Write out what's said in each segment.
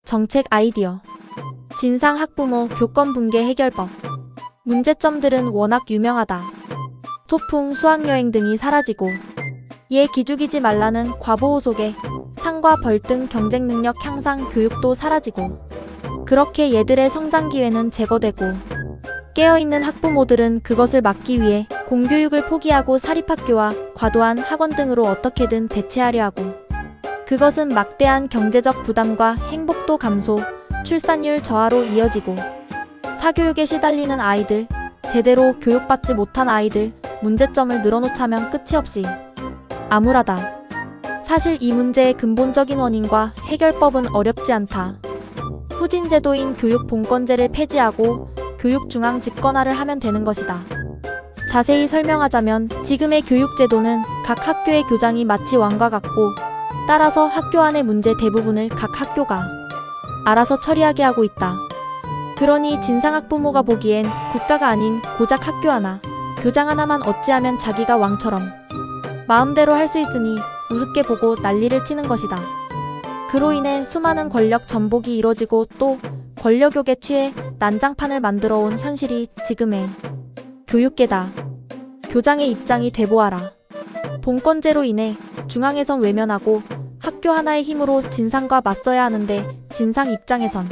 정책 아이디어. 진상 학부모 교권 붕괴 해결법. 문제점들은 워낙 유명하다. 소풍, 수학여행 등이 사라지고 얘 기죽이지 말라는 과보호 속에 상과 벌 등 경쟁 능력 향상 교육도 사라지고 그렇게 얘들의 성장 기회는 제거되고 깨어있는 학부모들은 그것을 막기 위해 공교육을 포기하고 사립학교와 과도한 학원 등으로 어떻게든 대체하려 하고 그것은 막대한 경제적 부담과 행복도 감소, 출산율 저하로 이어지고 사교육에 시달리는 아이들, 제대로 교육받지 못한 아이들, 문제점을 늘어놓자면 끝이 없이 암울하다. 사실 이 문제의 근본적인 원인과 해결법은 어렵지 않다. 후진제도인 교육본권제를 폐지하고 교육중앙 집권화를 하면 되는 것이다. 자세히 설명하자면 지금의 교육제도는 각 학교의 교장이 마치 왕과 같고 따라서 학교 안의 문제 대부분을 각 학교가 알아서 처리하게 하고 있다. 그러니 진상학부모가 보기엔 국가가 아닌 고작 학교 하나, 교장 하나만 어찌하면 자기가 왕처럼 마음대로 할 수 있으니 우습게 보고 난리를 치는 것이다. 그로 인해 수많은 권력 전복이 이뤄지고 또 권력욕에 취해 난장판을 만들어 온 현실이 지금의 교육계다. 교장의 입장이 돼보아라. 본권제로 인해 중앙에선 외면하고 학교 하나의 힘으로 진상과 맞서야 하는데 진상 입장에선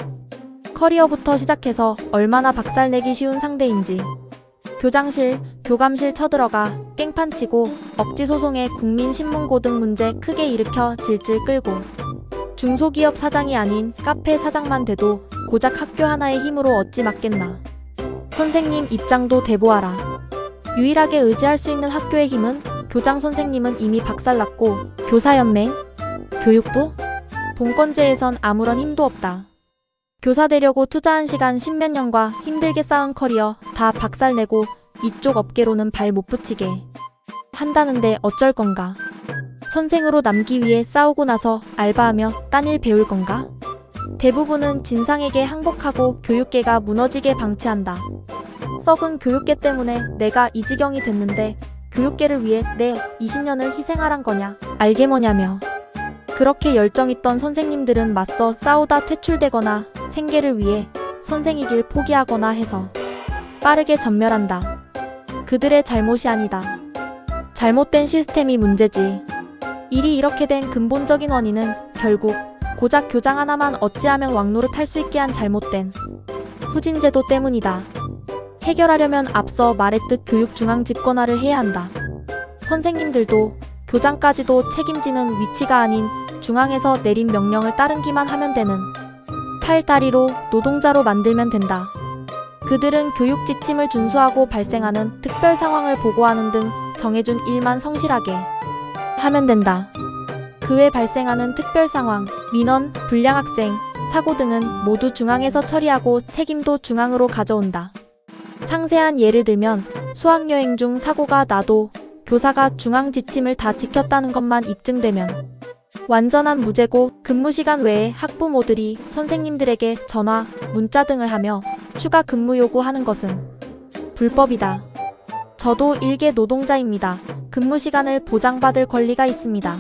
커리어부터 시작해서 얼마나 박살내기 쉬운 상대인지 교장실, 교감실 쳐들어가 깽판치고 억지소송에 국민신문고 등 문제 크게 일으켜 질질 끌고 중소기업 사장이 아닌 카페 사장만 돼도 고작 학교 하나의 힘으로 어찌 막겠나. 선생님 입장도 돼보아라. 유일하게 의지할 수 있는 학교의 힘은 교장 선생님은 이미 박살났고 교사연맹, 교육부, 본권제에선 아무런 힘도 없다. 교사 되려고 투자한 시간 십몇 년과 힘들게 쌓은 커리어 다 박살내고 이쪽 업계로는 발 못 붙이게 한다는데 어쩔 건가? 선생으로 남기 위해 싸우고 나서 알바하며 딴일 배울 건가? 대부분은 진상에게 항복하고 교육계가 무너지게 방치한다. 썩은 교육계 때문에 내가 이 지경이 됐는데 교육계를 위해 내 20년을 희생하란 거냐? 알게 뭐냐며. 그렇게 열정 있던 선생님들은 맞서 싸우다 퇴출되거나 생계를 위해 선생이길 포기하거나 해서 빠르게 전멸한다. 그들의 잘못이 아니다. 잘못된 시스템이 문제지. 일이 이렇게 된 근본적인 원인은 결국 고작 교장 하나만 어찌하면 왕노릇 할 수 있게 한 잘못된 후진제도 때문이다. 해결하려면 앞서 말했듯 교육중앙 집권화를 해야 한다. 선생님들도 교장까지도 책임지는 위치가 아닌 중앙에서 내린 명령을 따르기만 하면 되는 팔다리로 노동자로 만들면 된다. 그들은 교육 지침을 준수하고 발생하는 특별 상황을 보고하는 등 정해준 일만 성실하게 하면 된다. 그 외 발생하는 특별 상황, 민원, 불량 학생, 사고 등은 모두 중앙에서 처리하고 책임도 중앙으로 가져온다. 상세한 예를 들면 수학여행 중 사고가 나도 교사가 중앙 지침을 다 지켰다는 것만 입증되면 완전한 무죄고 근무시간 외에 학부모들이 선생님들에게 전화, 문자 등을 하며 추가 근무 요구하는 것은 불법이다. 저도 일개 노동자입니다. 근무시간을 보장받을 권리가 있습니다.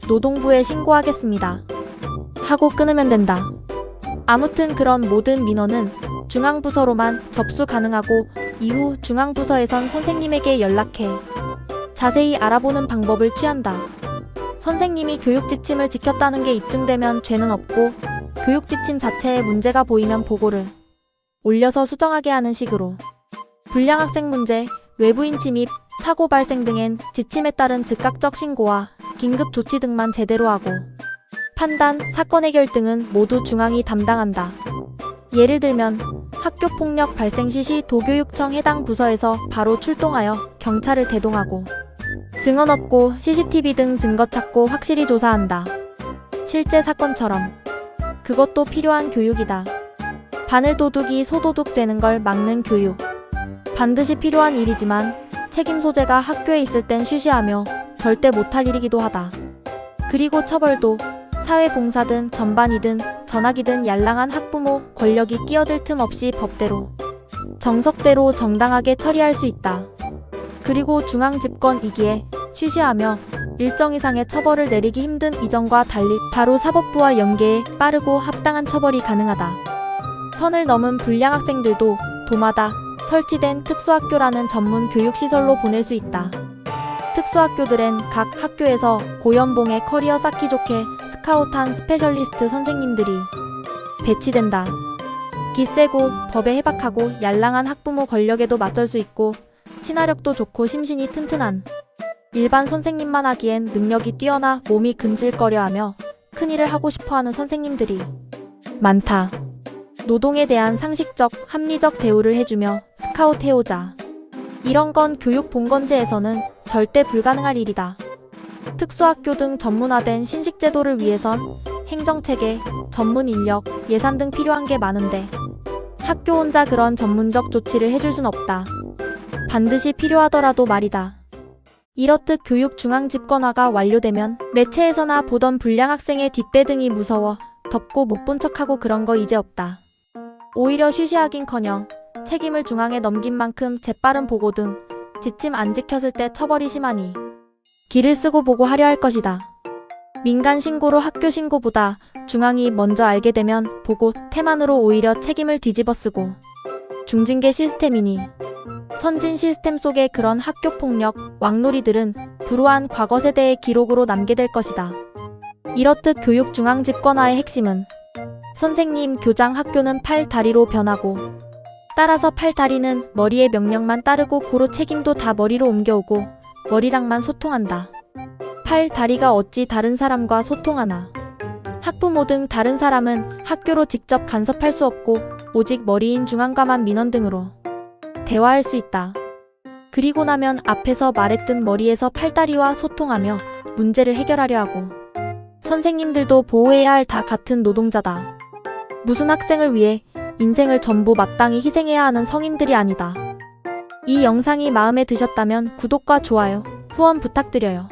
노동부에 신고하겠습니다. 하고 끊으면 된다. 아무튼 그런 모든 민원은 중앙부서로만 접수 가능하고 이후 중앙부서에선 선생님에게 연락해 자세히 알아보는 방법을 취한다. 선생님이 교육지침을 지켰다는 게 입증되면 죄는 없고 교육지침 자체에 문제가 보이면 보고를 올려서 수정하게 하는 식으로 불량 학생 문제, 외부인 침입, 사고 발생 등엔 지침에 따른 즉각적 신고와 긴급 조치 등만 제대로 하고 판단, 사건 해결 등은 모두 중앙이 담당한다. 예를 들면 학교폭력 발생 시 도교육청 해당 부서에서 바로 출동하여 경찰을 대동하고 증언 얻고 CCTV 등 증거 찾고 확실히 조사한다. 실제 사건처럼. 그것도 필요한 교육이다. 바늘도둑이 소도둑 되는 걸 막는 교육. 반드시 필요한 일이지만 책임 소재가 학교에 있을 땐 쉬쉬하며 절대 못할 일이기도 하다. 그리고 처벌도 사회봉사든 전반이든 전학이든 얄랑한 학부모, 권력이 끼어들 틈 없이 법대로 정석대로 정당하게 처리할 수 있다. 그리고 중앙집권이기에 쉬쉬하며 일정 이상의 처벌을 내리기 힘든 이전과 달리 바로 사법부와 연계해 빠르고 합당한 처벌이 가능하다. 선을 넘은 불량 학생들도 도마다 설치된 특수학교라는 전문 교육시설로 보낼 수 있다. 특수학교들엔 각 학교에서 고연봉의 커리어 쌓기 좋게 스카웃한 스페셜리스트 선생님들이 배치된다. 기세고 법에 해박하고 얄랑한 학부모 권력에도 맞설 수 있고 친화력도 좋고 심신이 튼튼한 일반 선생님만 하기엔 능력이 뛰어나 몸이 근질거려하며 큰일을 하고 싶어하는 선생님들이 많다. 노동에 대한 상식적, 합리적 대우를 해주며 스카웃 해오자. 이런 건 교육본건제에서는 절대 불가능할 일이다. 특수학교 등 전문화된 신식제도를 위해선 행정체계, 전문 인력, 예산 등 필요한 게 많은데 학교 혼자 그런 전문적 조치를 해줄 순 없다. 반드시 필요하더라도 말이다. 이렇듯 교육 중앙 집권화가 완료되면 매체에서나 보던 불량 학생의 뒷배등이 무서워 덮고 못 본 척하고 그런 거 이제 없다. 오히려 쉬쉬하긴커녕 책임을 중앙에 넘긴 만큼 재빠른 보고 등 지침 안 지켰을 때 처벌이 심하니 기를 쓰고 보고 하려 할 것이다. 민간 신고로 학교 신고보다 중앙이 먼저 알게 되면 보고 태만으로 오히려 책임을 뒤집어쓰고 중징계 시스템이니 선진 시스템 속의 그런 학교폭력, 왕놀이들은 불우한 과거 세대의 기록으로 남게 될 것이다. 이렇듯 교육 중앙 집권화의 핵심은 선생님, 교장, 학교는 팔다리로 변하고 따라서 팔다리는 머리의 명령만 따르고 고로 책임도 다 머리로 옮겨오고 머리랑만 소통한다. 팔다리가 어찌 다른 사람과 소통하나. 학부모 등 다른 사람은 학교로 직접 간섭할 수 없고 오직 머리인 중앙과만 민원 등으로 대화할 수 있다. 그리고 나면 앞에서 말했던 머리에서 팔다리와 소통하며 문제를 해결하려 하고 선생님들도 보호해야 할 다 같은 노동자다. 무슨 학생을 위해 인생을 전부 마땅히 희생해야 하는 성인들이 아니다. 이 영상이 마음에 드셨다면 구독과 좋아요, 후원 부탁드려요.